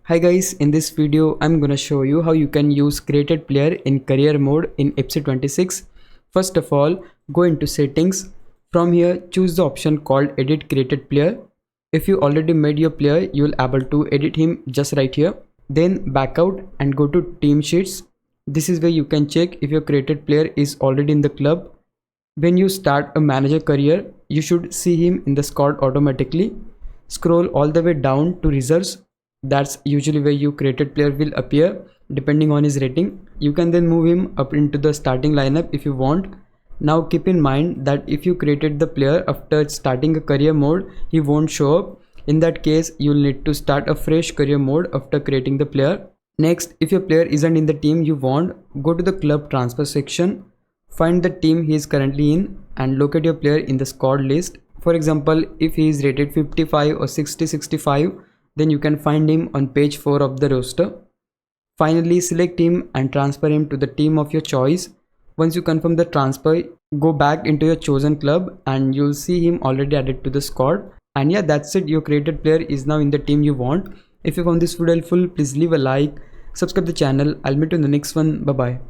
Hi guys, in this video I'm gonna show you how you can use created player in career mode in FC 26. First of all, go into settings. From here choose the option called edit created player. If you already made your player, you will able to edit him just right here. Then back out and go to team sheets. This is where you can check if your created player is already in the club. When you start a manager career, you should see him in the squad automatically. Scroll all the way down to reserves. That's usually where your created player will appear depending on his rating. You can then move him up into the starting lineup if you want. Now keep in mind that if you created the player after starting a career mode, he won't show up. In that case, you'll need to start a fresh career mode after creating the player. Next, if your player isn't in the team you want, go to the club transfer section. Find the team he is currently in and locate your player in the squad list. For example, if he is rated 55 or 65, then you can find him on page 4 of the roster. Finally, select him and transfer him to the team of your choice. Once you confirm the transfer, go back into your chosen club and you'll see him already added to the squad. And yeah, that's it. Your created player is now in the team you want. If you found this video helpful, please leave a like, subscribe the channel. I'll meet you in the next one. Bye bye.